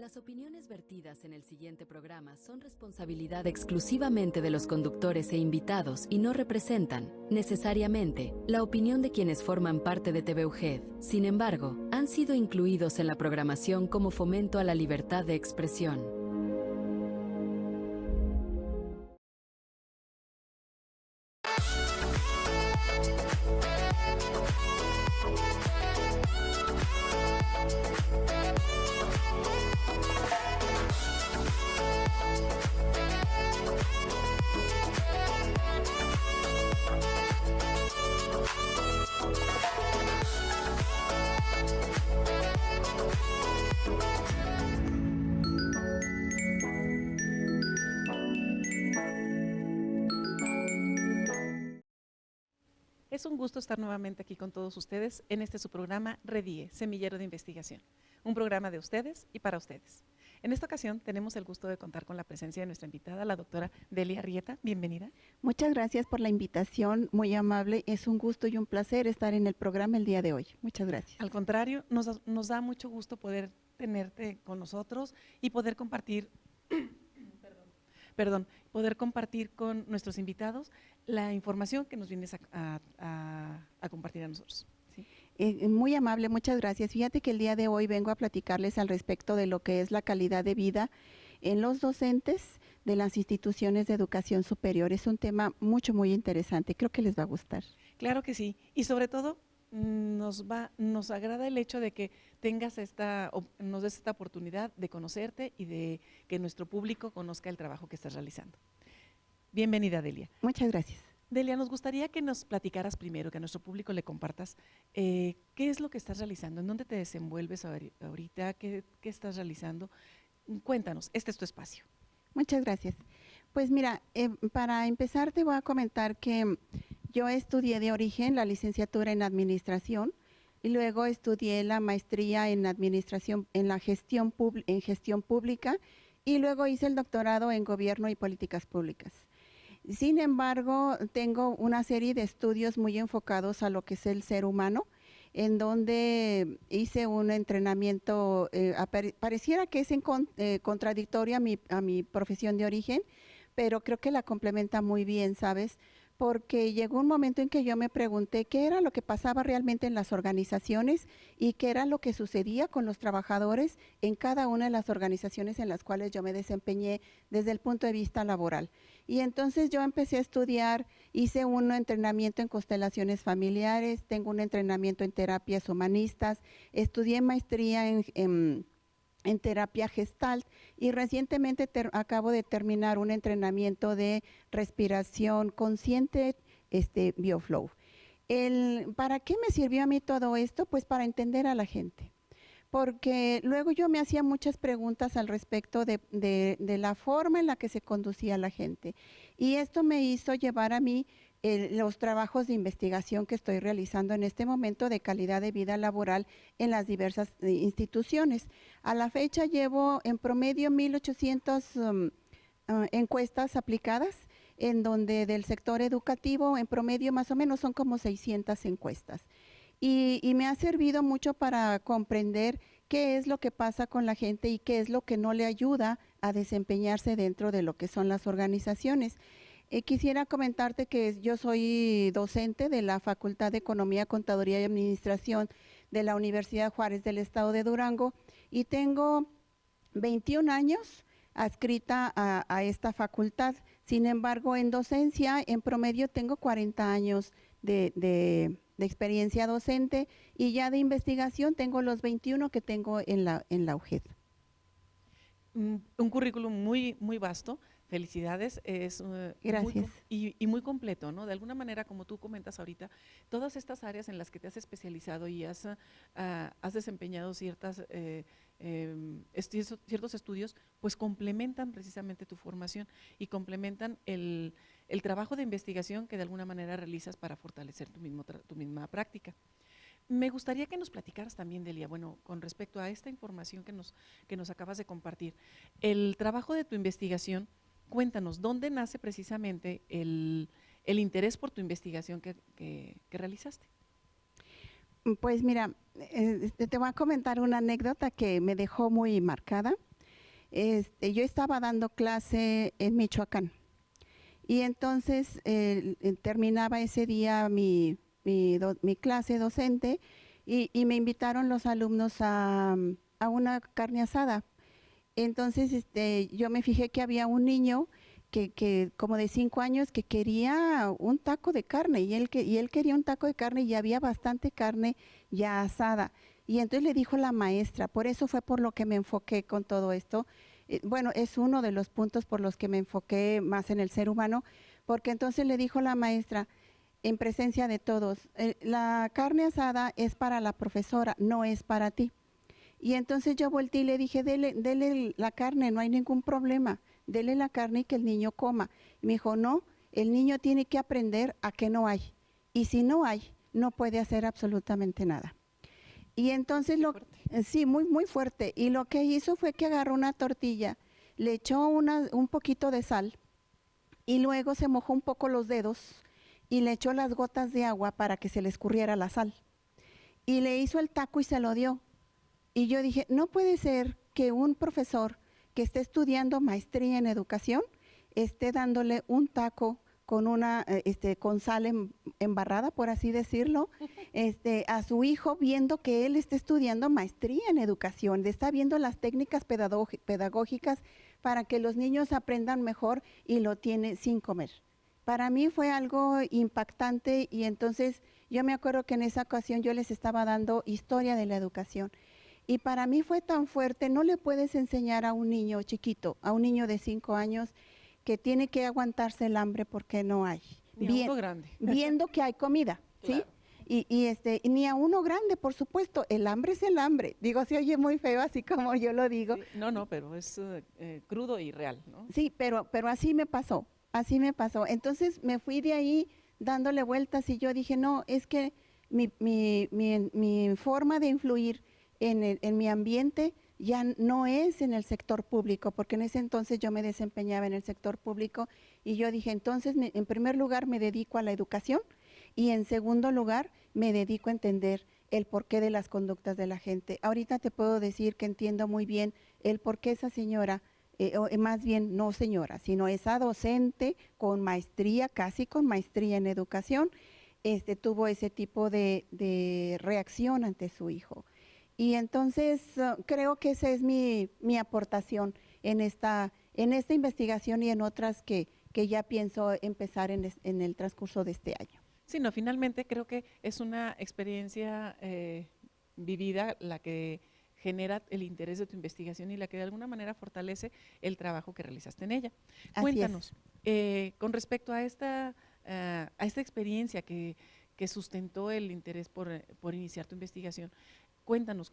Las opiniones vertidas en el siguiente programa son responsabilidad exclusivamente de los conductores e invitados y no representan, necesariamente, la opinión de quienes forman parte de TV UGED. Sin embargo, han sido incluidos en la programación como fomento a la libertad de expresión. Es un gusto estar nuevamente aquí con todos ustedes en su programa REDIE, Semillero de Investigación, un programa de ustedes y para ustedes. En esta ocasión tenemos el gusto de contar con la presencia de nuestra invitada, la doctora Delia Arrieta. Bienvenida. Muchas gracias por la invitación, muy amable. Es un gusto y un placer estar en el programa el día de hoy. Muchas gracias. Al contrario, nos da mucho gusto poder tenerte con nosotros y poder compartir poder compartir con nuestros invitados la información que nos vienes a compartir a nosotros. ¿Sí? Muy amable, muchas gracias. Fíjate que el día de hoy vengo a platicarles al respecto de lo que es la calidad de vida en los docentes de las instituciones de educación superior. Es un tema muy interesante, creo que les va a gustar. Claro que sí, y sobre todo nos agrada el hecho de que nos des esta oportunidad de conocerte y de que nuestro público conozca el trabajo que estás realizando. Bienvenida, Delia. Muchas gracias. Delia, nos gustaría que nos platicaras primero, que a nuestro público le compartas qué es lo que estás realizando, en dónde te desenvuelves ahorita, qué estás realizando. Cuéntanos, este es tu espacio. Muchas gracias. Pues mira, para empezar te voy a comentar que yo estudié de origen la licenciatura en administración y luego estudié la maestría en administración, en gestión pública y luego hice el doctorado en gobierno y políticas públicas. Sin embargo, tengo una serie de estudios muy enfocados a lo que es el ser humano, en donde hice un entrenamiento, pareciera que es contradictoria a mi profesión de origen, pero creo que la complementa muy bien, ¿sabes? Porque llegó un momento en que yo me pregunté qué era lo que pasaba realmente en las organizaciones y qué era lo que sucedía con los trabajadores en cada una de las organizaciones en las cuales yo me desempeñé desde el punto de vista laboral. Y entonces yo empecé a estudiar, hice un entrenamiento en constelaciones familiares, tengo un entrenamiento en terapias humanistas, estudié maestría en terapia Gestalt y recientemente acabo de terminar un entrenamiento de respiración consciente, BioFlow. ¿Para qué me sirvió a mí todo esto? Pues para entender a la gente. Porque luego yo me hacía muchas preguntas al respecto de la forma en la que se conducía la gente. Y esto me hizo llevar a mí los trabajos de investigación que estoy realizando en este momento de calidad de vida laboral en las diversas instituciones. A la fecha llevo en promedio 1,800 encuestas aplicadas, en donde del sector educativo en promedio más o menos son como 600 encuestas. Y me ha servido mucho para comprender qué es lo que pasa con la gente y qué es lo que no le ayuda a desempeñarse dentro de lo que son las organizaciones. Quisiera comentarte que yo soy docente de la Facultad de Economía, Contaduría y Administración de la Universidad Juárez del Estado de Durango y tengo 21 años adscrita a esta facultad. Sin embargo, en docencia, en promedio tengo 40 años de experiencia docente y ya de investigación tengo los 21 que tengo en la UGED. Un currículum muy vasto. Felicidades, es Gracias. muy completo, ¿no? De alguna manera, como tú comentas ahorita, todas estas áreas en las que te has especializado y has desempeñado ciertos estudios, pues complementan precisamente tu formación y complementan el trabajo de investigación que de alguna manera realizas para fortalecer tu misma práctica. Me gustaría que nos platicaras también, Delia, bueno, con respecto a esta información que nos acabas de compartir, el trabajo de tu investigación. Cuéntanos, ¿dónde nace precisamente el interés por tu investigación que realizaste? Pues mira, te voy a comentar una anécdota que me dejó muy marcada. yo estaba dando clase en Michoacán y entonces terminaba ese día mi clase docente y me invitaron los alumnos a una carne asada. Entonces yo me fijé que había un niño que como de 5 años que quería un taco de carne y él quería un taco de carne y había bastante carne ya asada. Y entonces le dijo la maestra, por eso fue por lo que me enfoqué con todo esto. Bueno, es uno de los puntos por los que me enfoqué más en el ser humano, porque entonces le dijo la maestra, en presencia de todos, la carne asada es para la profesora, no es para ti. Y entonces yo volteé y le dije, dele la carne, no hay ningún problema, dele la carne y que el niño coma. Y me dijo, no, el niño tiene que aprender a que no hay. Y si no hay, no puede hacer absolutamente nada. Y entonces, sí, muy, muy fuerte. Y lo que hizo fue que agarró una tortilla, le echó un poquito de sal y luego se mojó un poco los dedos y le echó las gotas de agua para que se le escurriera la sal. Y le hizo el taco y se lo dio. Y yo dije, no puede ser que un profesor que esté estudiando maestría en educación esté dándole un taco con con sal embarrada, por así decirlo, a su hijo, viendo que él está estudiando maestría en educación, está viendo las técnicas pedagógicas para que los niños aprendan mejor y lo tiene sin comer. Para mí fue algo impactante y entonces yo me acuerdo que en esa ocasión yo les estaba dando historia de la educación. Y para mí fue tan fuerte, no le puedes enseñar a un niño chiquito, a un niño de 5 años, que tiene que aguantarse el hambre porque no hay. Ni a uno grande. Viendo que hay comida, ¿sí? Claro. Ni a uno grande, por supuesto, el hambre es el hambre. Digo, se oye muy feo, así como yo lo digo. Sí, no, pero es crudo y real, ¿no? Sí, pero así me pasó. Entonces me fui de ahí dándole vueltas y yo dije, no, es que mi forma de influir en mi ambiente ya no es en el sector público, porque en ese entonces yo me desempeñaba en el sector público y yo dije, entonces en primer lugar me dedico a la educación y en segundo lugar me dedico a entender el porqué de las conductas de la gente. Ahorita te puedo decir que entiendo muy bien el por qué esa señora, más bien no señora, sino esa docente con maestría, casi con maestría en educación, tuvo ese tipo de reacción ante su hijo. Y entonces creo que esa es mi aportación en esta investigación y en otras que ya pienso empezar en el transcurso de este año. Sí, no, finalmente creo que es una experiencia vivida la que genera el interés de tu investigación y la que de alguna manera fortalece el trabajo que realizaste en ella. Así Cuéntanos, con respecto a esta experiencia que sustentó el interés por iniciar tu investigación, cuéntanos,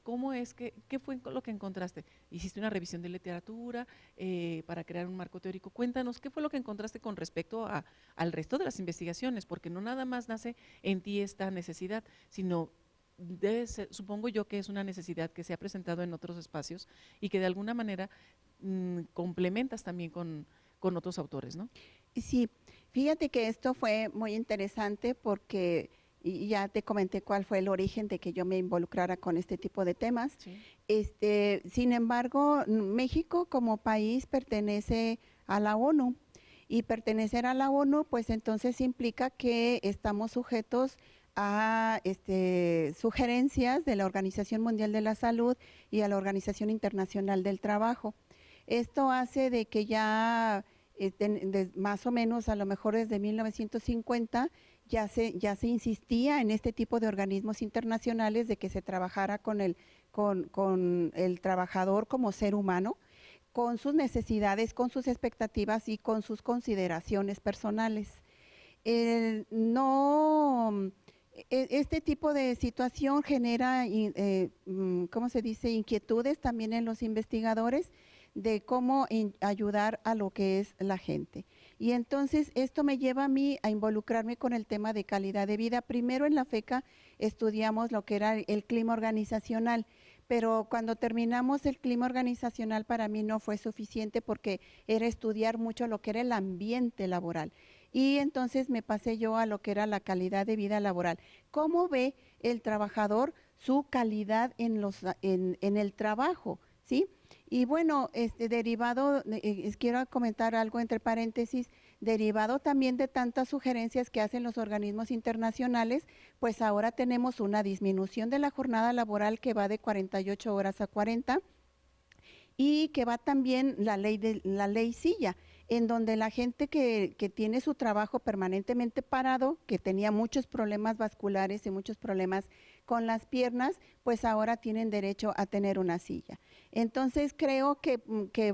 ¿qué fue lo que encontraste? ¿Hiciste una revisión de literatura para crear un marco teórico? Cuéntanos, ¿qué fue lo que encontraste con respecto al resto de las investigaciones? Porque no nada más nace en ti esta necesidad, sino supongo yo que es una necesidad que se ha presentado en otros espacios y que de alguna manera complementas también con otros autores, ¿no? Sí, fíjate que esto fue muy interesante porque y ya te comenté cuál fue el origen de que yo me involucrara con este tipo de temas. Sí. Sin embargo, México como país pertenece a la ONU y pertenecer a la ONU pues entonces implica que estamos sujetos a sugerencias de la Organización Mundial de la Salud y a la Organización Internacional del Trabajo. Esto hace de que ya más o menos a lo mejor desde 1950 ya se insistía en este tipo de organismos internacionales de que se trabajara con el trabajador como ser humano, con sus necesidades, con sus expectativas y con sus consideraciones personales. Este tipo de situación genera, ¿cómo se dice?, inquietudes también en los investigadores de cómo ayudar a lo que es la gente. Y entonces esto me lleva a mí a involucrarme con el tema de calidad de vida. Primero en la FECA estudiamos lo que era el clima organizacional, pero cuando terminamos el clima organizacional para mí no fue suficiente porque era estudiar mucho lo que era el ambiente laboral. Y entonces me pasé yo a lo que era la calidad de vida laboral. ¿Cómo ve el trabajador su calidad en el trabajo? ¿Sí? Y bueno, derivado, quiero comentar algo entre paréntesis, derivado también de tantas sugerencias que hacen los organismos internacionales, pues ahora tenemos una disminución de la jornada laboral que va de 48 horas a 40 y que va también la ley Silla, en donde la gente que tiene su trabajo permanentemente parado, que tenía muchos problemas vasculares y muchos problemas con las piernas, pues ahora tienen derecho a tener una silla. Entonces creo que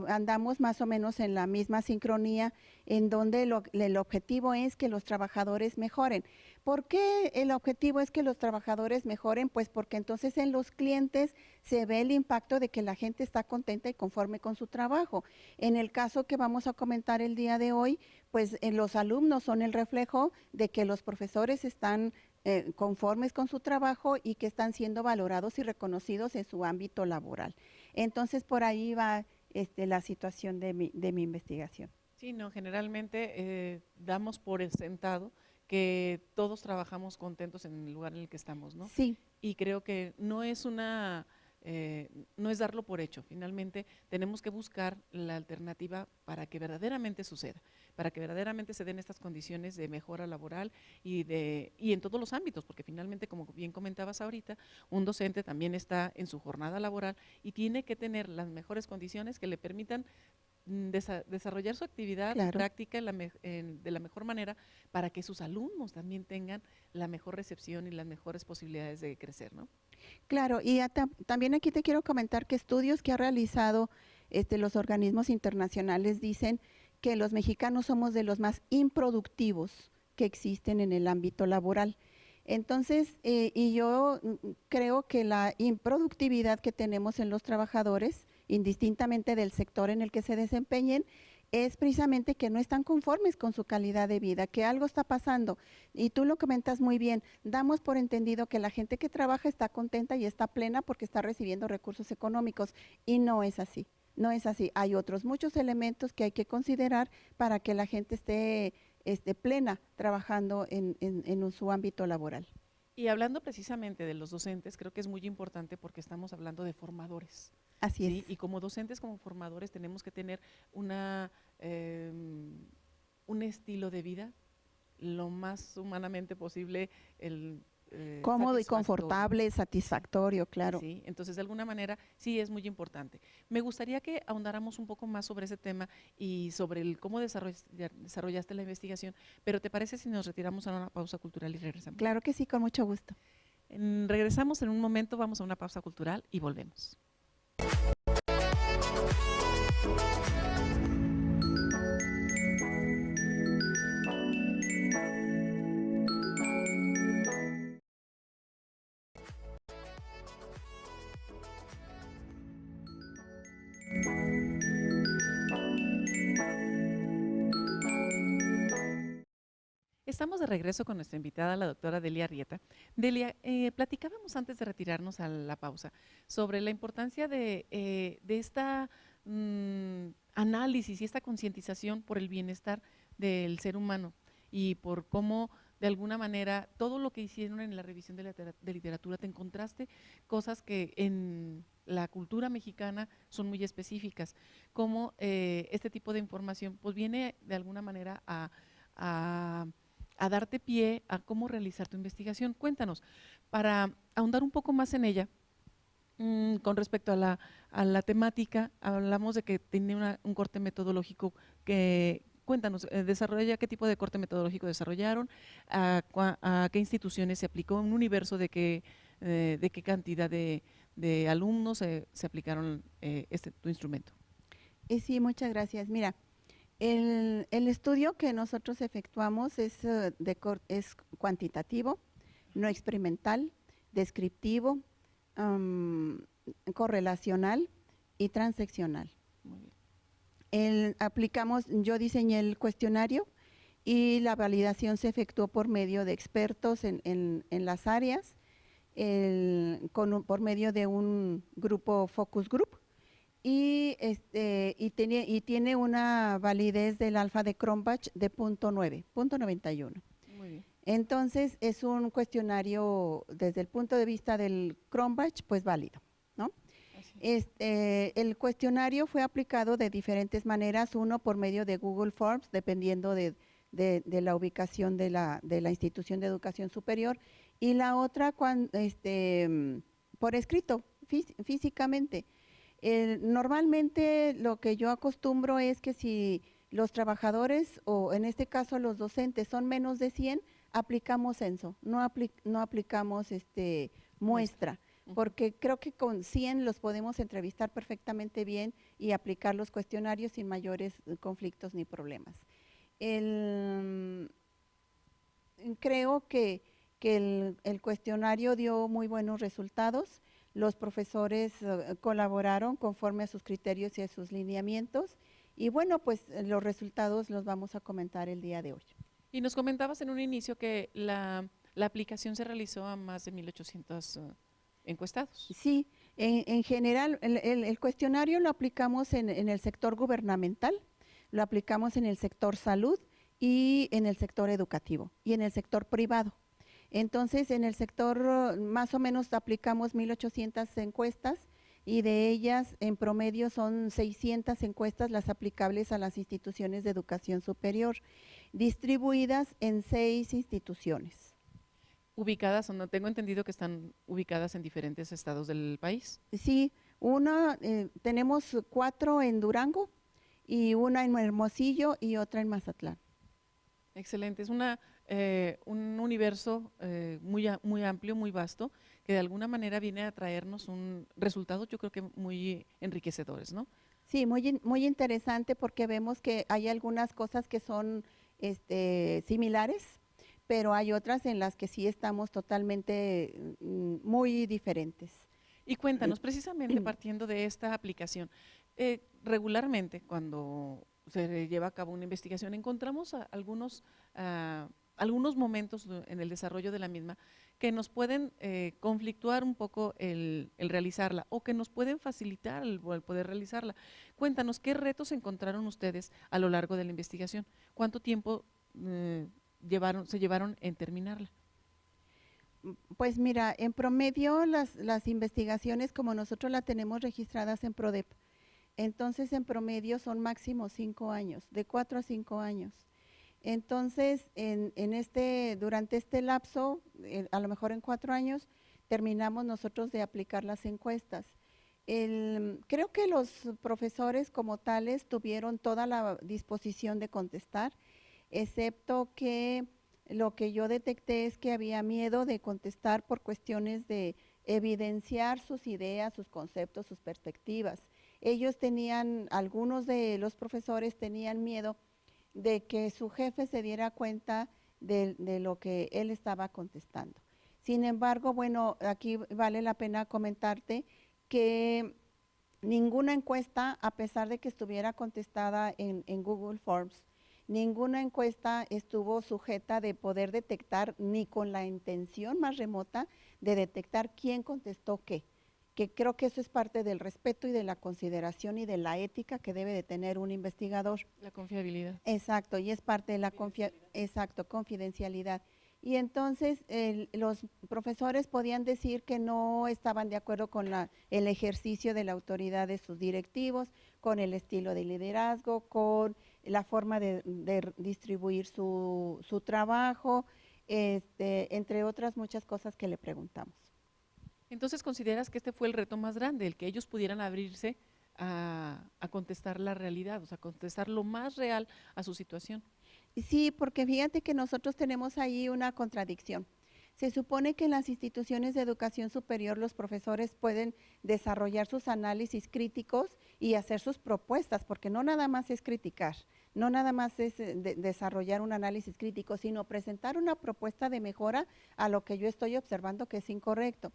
andamos más o menos en la misma sincronía, en donde el objetivo es que los trabajadores mejoren. ¿Por qué el objetivo es que los trabajadores mejoren? Pues porque entonces en los clientes se ve el impacto de que la gente está contenta y conforme con su trabajo. En el caso que vamos a comentar el día de hoy, pues los alumnos son el reflejo de que los profesores están conformes con su trabajo y que están siendo valorados y reconocidos en su ámbito laboral. Entonces, por ahí va la situación de mi investigación. Sí, no, generalmente damos por sentado que todos trabajamos contentos en el lugar en el que estamos, ¿no? Sí. Y creo que no es no es darlo por hecho. Finalmente tenemos que buscar la alternativa para que verdaderamente suceda, para que verdaderamente se den estas condiciones de mejora laboral y en todos los ámbitos, porque finalmente, como bien comentabas ahorita, un docente también está en su jornada laboral y tiene que tener las mejores condiciones que le permitan desarrollar su actividad, Claro. su práctica de la mejor manera para que sus alumnos también tengan la mejor recepción y las mejores posibilidades de crecer, ¿no? Claro, y también aquí te quiero comentar que estudios que ha realizado los organismos internacionales dicen que los mexicanos somos de los más improductivos que existen en el ámbito laboral. Entonces, y yo creo que la improductividad que tenemos en los trabajadores, indistintamente del sector en el que se desempeñen, es precisamente que no están conformes con su calidad de vida, que algo está pasando. Y tú lo comentas muy bien, damos por entendido que la gente que trabaja está contenta y está plena porque está recibiendo recursos económicos, y no es así. No es así. Hay otros muchos elementos que hay que considerar para que la gente esté plena trabajando en su ámbito laboral. Y hablando precisamente de los docentes, creo que es muy importante porque estamos hablando de formadores. Así ¿sí? es. Y como docentes, como formadores, tenemos que tener un estilo de vida lo más humanamente posible, cómodo y confortable, satisfactorio, claro. Sí, entonces de alguna manera sí es muy importante. Me gustaría que ahondáramos un poco más sobre ese tema y sobre cómo desarrollaste la investigación, pero ¿te parece si nos retiramos a una pausa cultural y regresamos? Claro que sí, con mucho gusto. Regresamos en un momento, vamos a una pausa cultural y volvemos. Estamos de regreso con nuestra invitada, la doctora Delia Arrieta. Delia, platicábamos antes de retirarnos a la pausa sobre la importancia de esta análisis y esta concientización por el bienestar del ser humano y por cómo, de alguna manera, todo lo que hicieron en la revisión de literatura, te encontraste cosas que en la cultura mexicana son muy específicas, cómo este tipo de información pues viene de alguna manera a darte pie a cómo realizar tu investigación. Cuéntanos, para ahondar un poco más en ella, con respecto a la temática, hablamos de que tiene un corte metodológico que… Cuéntanos, ¿qué tipo de corte metodológico desarrollaron? ¿A qué instituciones se aplicó? ¿Un universo de qué cantidad de alumnos se aplicaron tu instrumento? Sí, muchas gracias. Mira, el estudio que nosotros efectuamos es cuantitativo, no experimental, descriptivo, correlacional y transeccional. Muy bien. Yo diseñé el cuestionario y la validación se efectuó por medio de expertos en las áreas, por medio de un grupo focus group, y tiene una validez del alfa de Cronbach de 0.91. Muy bien. Entonces es un cuestionario desde el punto de vista del Cronbach pues válido, ¿no? El cuestionario fue aplicado de diferentes maneras, uno por medio de Google Forms, dependiendo de la ubicación de la institución de educación superior, y la otra por escrito, físicamente. Normalmente lo que yo acostumbro es que si los trabajadores, o en este caso los docentes, son menos de 100, aplicamos censo, no aplicamos muestra, porque creo que con 100 los podemos entrevistar perfectamente bien y aplicar los cuestionarios sin mayores conflictos ni problemas. Creo que el cuestionario dio muy buenos resultados. Los profesores colaboraron conforme a sus criterios y a sus lineamientos. Y bueno, pues los resultados los vamos a comentar el día de hoy. Y nos comentabas en un inicio que la aplicación se realizó a más de 1,800 encuestados. Sí, en general el cuestionario lo aplicamos en el sector gubernamental, lo aplicamos en el sector salud y en el sector educativo y en el sector privado. Entonces, en el sector más o menos aplicamos 1,800 encuestas y de ellas en promedio son 600 encuestas las aplicables a las instituciones de educación superior, distribuidas en 6 instituciones. Ubicadas, no tengo entendido que están ubicadas en diferentes estados del país. Sí, tenemos 4 en Durango y una en Hermosillo y otra en Mazatlán. Excelente, es un universo muy amplio, muy vasto, que de alguna manera viene a traernos resultados yo creo que muy enriquecedores, ¿no? Sí, muy interesante porque vemos que hay algunas cosas que son similares, pero hay otras en las que sí estamos totalmente muy diferentes. Y cuéntanos, precisamente partiendo de esta aplicación, regularmente cuando se lleva a cabo una investigación encontramos algunos momentos en el desarrollo de la misma que nos pueden conflictuar un poco el realizarla o que nos pueden facilitar el poder realizarla. Cuéntanos, ¿qué retos encontraron ustedes a lo largo de la investigación? ¿Cuánto tiempo se llevaron en terminarla? Pues mira, en promedio las investigaciones como nosotros la tenemos registradas en PRODEP, entonces en promedio son máximo 5 años, de 4 a 5 años. Entonces, durante este lapso, a lo mejor en 4 años, terminamos nosotros de aplicar las encuestas. Creo que los profesores como tales tuvieron toda la disposición de contestar, excepto que lo que yo detecté es que había miedo de contestar por cuestiones de evidenciar sus ideas, sus conceptos, sus perspectivas. Algunos de los profesores tenían miedo de que su jefe se diera cuenta de lo que él estaba contestando. Sin embargo, bueno, aquí vale la pena comentarte que ninguna encuesta, a pesar de que estuviera contestada en Google Forms, ninguna encuesta estuvo sujeta de poder detectar ni con la intención más remota de detectar quién contestó qué, que creo que eso es parte del respeto y de la consideración y de la ética que debe de tener un investigador. La confiabilidad. Exacto, y es parte de la confidencialidad. Y entonces los profesores podían decir que no estaban de acuerdo con el ejercicio de la autoridad de sus directivos, con el estilo de liderazgo, con la forma de distribuir su trabajo, entre otras muchas cosas que le preguntamos. Entonces, ¿consideras que este fue el reto más grande, el que ellos pudieran abrirse a contestar la realidad, o sea, contestar lo más real a su situación? Sí, porque fíjate que nosotros tenemos ahí una contradicción. Se supone que en las instituciones de educación superior los profesores pueden desarrollar sus análisis críticos y hacer sus propuestas, porque no nada más es criticar, no nada más es desarrollar un análisis crítico, sino presentar una propuesta de mejora a lo que yo estoy observando que es incorrecto.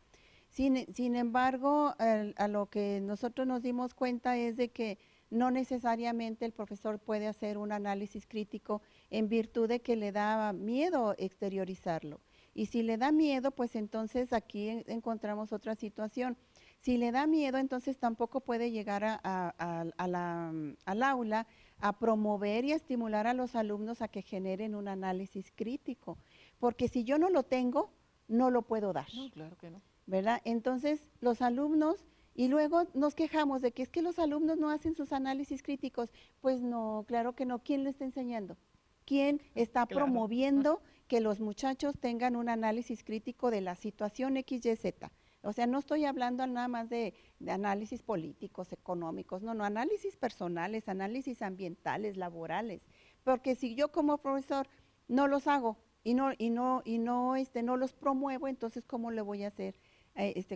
Sin embargo, a lo que nosotros nos dimos cuenta es de que no necesariamente el profesor puede hacer un análisis crítico en virtud de que le da miedo exteriorizarlo. Y si le da miedo, pues entonces aquí encontramos otra situación. Si le da miedo, entonces tampoco puede llegar al aula a promover y a estimular a los alumnos a que generen un análisis crítico. Porque si yo no lo tengo, no lo puedo dar. No, claro que no. ¿Verdad? Entonces, los alumnos Y luego nos quejamos de que es que los alumnos no hacen sus análisis críticos. Pues no, claro que no. ¿Quién le está enseñando? ¿Quién está Claro. promoviendo que los muchachos tengan un análisis crítico de la situación X, Y, Z? O sea, no estoy hablando nada más de análisis políticos, económicos, no, análisis personales, análisis ambientales, laborales. Porque si yo como profesor no los hago no los promuevo, entonces ¿cómo le voy a hacer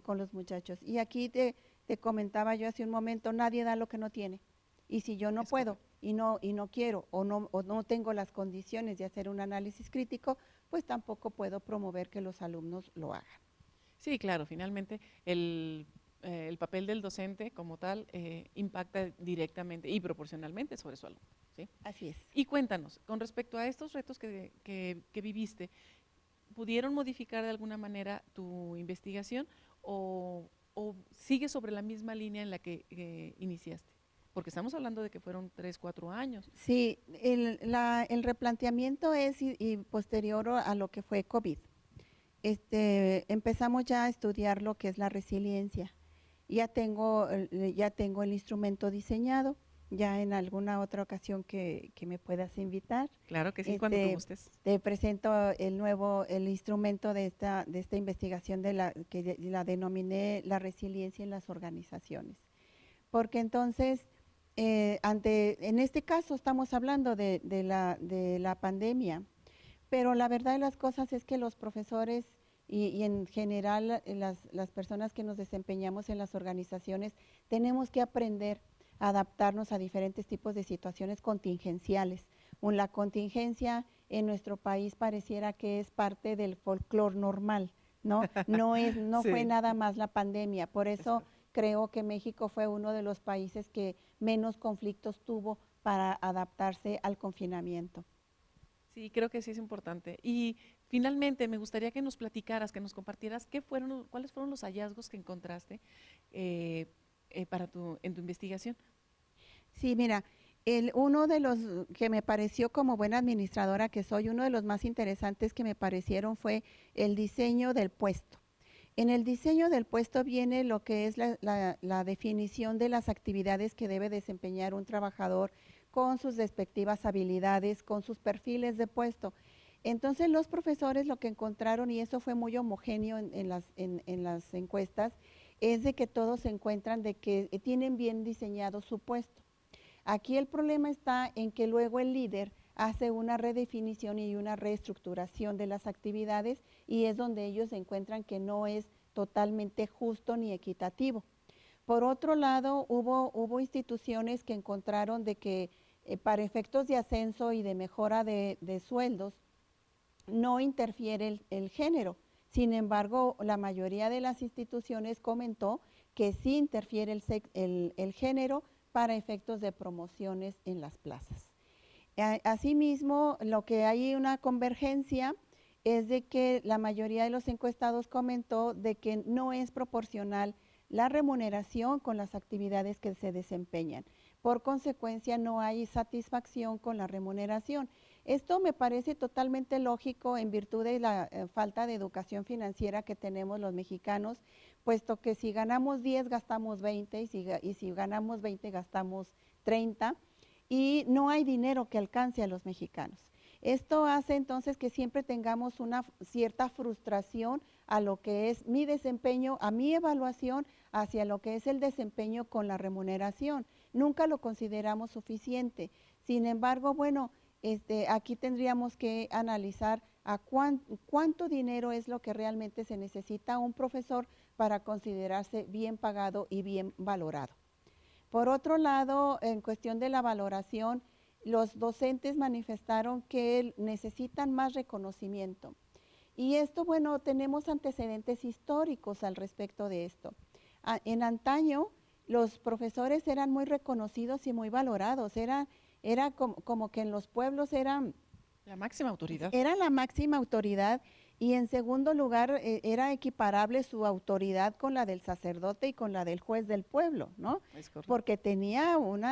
con los muchachos? Y aquí te comentaba yo hace un momento, nadie da lo que no tiene. Y si yo no puedo y no quiero o no tengo las condiciones de hacer un análisis crítico, pues tampoco puedo promover que los alumnos lo hagan. Sí, claro, finalmente el papel del docente como tal impacta directamente y proporcionalmente sobre su alumno. ¿Sí? Así es. Y cuéntanos, con respecto a estos retos que viviste, ¿pudieron modificar de alguna manera tu investigación o sigues sobre la misma línea en la que iniciaste? Porque estamos hablando de que fueron 3, 4 años. Sí, el replanteamiento es y posterior a lo que fue COVID. Empezamos ya a estudiar lo que es la resiliencia. Ya tengo el instrumento diseñado, ya en alguna otra ocasión que me puedas invitar. Claro que sí, cuando tú gustes. Te presento el instrumento de esta investigación que la denominé la resiliencia en las organizaciones. Porque entonces, en este caso estamos hablando de la pandemia, pero la verdad de las cosas es que los profesores y en general las personas que nos desempeñamos en las organizaciones tenemos que aprender a adaptarnos a diferentes tipos de situaciones contingenciales. La contingencia en nuestro país pareciera que es parte del folclore normal, ¿no? No sí. Fue nada más la pandemia, por eso creo que México fue uno de los países que menos conflictos tuvo para adaptarse al confinamiento. Sí, creo que sí es importante. Y finalmente me gustaría que nos platicaras, que nos compartieras cuáles fueron los hallazgos que encontraste en tu investigación. Sí, mira, uno de los que me pareció como buena administradora que soy, uno de los más interesantes que me parecieron fue el diseño del puesto. En el diseño del puesto viene lo que es la definición de las actividades que debe desempeñar un trabajador con sus respectivas habilidades, con sus perfiles de puesto. Entonces los profesores lo que encontraron, y eso fue muy homogéneo en las encuestas, es de que todos se encuentran de que tienen bien diseñado su puesto. Aquí el problema está en que luego el líder hace una redefinición y una reestructuración de las actividades y es donde ellos encuentran que no es totalmente justo ni equitativo. Por otro lado, hubo instituciones que encontraron de que para efectos de ascenso y de mejora de sueldos no interfiere el género. Sin embargo, la mayoría de las instituciones comentó que sí interfiere el género para efectos de promociones en las plazas. Asimismo, lo que hay una convergencia es de que la mayoría de los encuestados comentó de que no es proporcional la remuneración con las actividades que se desempeñan. Por consecuencia, no hay satisfacción con la remuneración. Esto me parece totalmente lógico en virtud de la falta de educación financiera que tenemos los mexicanos, puesto que si ganamos 10 gastamos 20 y si ganamos 20 gastamos 30 y no hay dinero que alcance a los mexicanos. Esto hace entonces que siempre tengamos una cierta frustración a lo que es mi desempeño, a mi evaluación hacia lo que es el desempeño con la remuneración. Nunca lo consideramos suficiente. Sin embargo, bueno, aquí tendríamos que analizar a cuánto dinero es lo que realmente se necesita un profesor para considerarse bien pagado y bien valorado. Por otro lado, en cuestión de la valoración, los docentes manifestaron que necesitan más reconocimiento. Y esto, bueno, tenemos antecedentes históricos al respecto de esto. En antaño, los profesores eran muy reconocidos y muy valorados, era como que en los pueblos eran la máxima autoridad. Era la máxima autoridad y en segundo lugar era equiparable su autoridad con la del sacerdote y con la del juez del pueblo, ¿no? Es correcto. Porque tenía un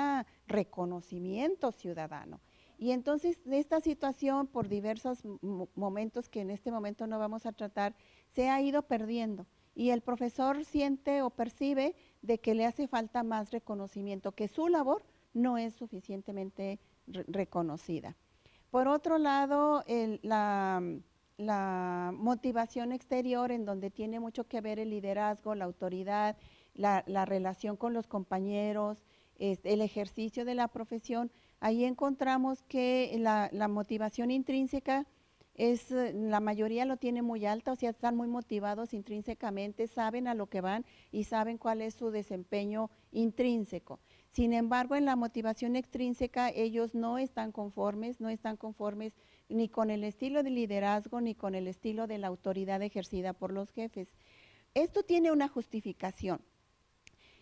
reconocimiento ciudadano. Y entonces esta situación, por diversos momentos que en este momento no vamos a tratar, se ha ido perdiendo. Y el profesor siente o percibe de que le hace falta más reconocimiento, que su labor no es suficientemente reconocida. Por otro lado, la motivación exterior, en donde tiene mucho que ver el liderazgo, la autoridad, la relación con los compañeros, el ejercicio de la profesión, ahí encontramos que la motivación intrínseca la mayoría lo tiene muy alta, o sea, están muy motivados intrínsecamente, saben a lo que van y saben cuál es su desempeño intrínseco. Sin embargo, en la motivación extrínseca ellos no están conformes ni con el estilo de liderazgo ni con el estilo de la autoridad ejercida por los jefes. Esto tiene una justificación.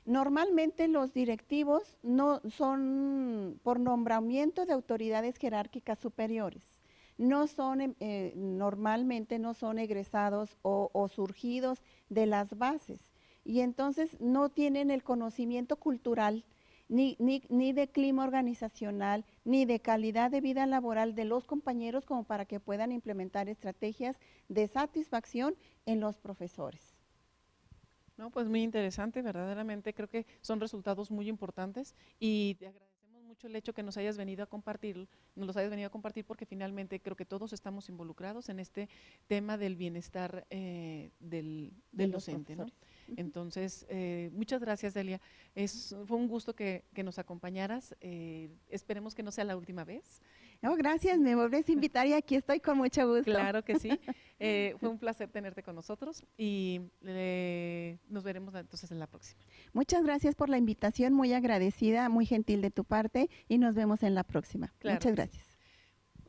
Normalmente los directivos no son por nombramiento de autoridades jerárquicas superiores. No son, normalmente no son egresados o surgidos de las bases, y entonces no tienen el conocimiento cultural, ni de clima organizacional, ni de calidad de vida laboral de los compañeros como para que puedan implementar estrategias de satisfacción en los profesores. No, pues muy interesante, verdaderamente creo que son resultados muy importantes y te agradecemos mucho el hecho que nos hayas venido a compartir, porque finalmente creo que todos estamos involucrados en este tema del bienestar del docente, ¿no? Entonces, muchas gracias, Delia. Fue un gusto que nos acompañaras. Esperemos que no sea la última vez. No, gracias, me volvés a invitar y aquí estoy con mucho gusto. Claro que sí. Fue un placer tenerte con nosotros y nos veremos entonces en la próxima. Muchas gracias por la invitación, muy agradecida, muy gentil de tu parte, y nos vemos en la próxima. Claro. Muchas gracias.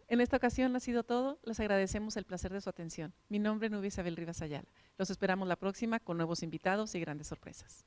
En esta ocasión ha sido todo. Les agradecemos el placer de su atención. Mi nombre es Nubia Isabel Rivas Ayala. Los esperamos la próxima con nuevos invitados y grandes sorpresas.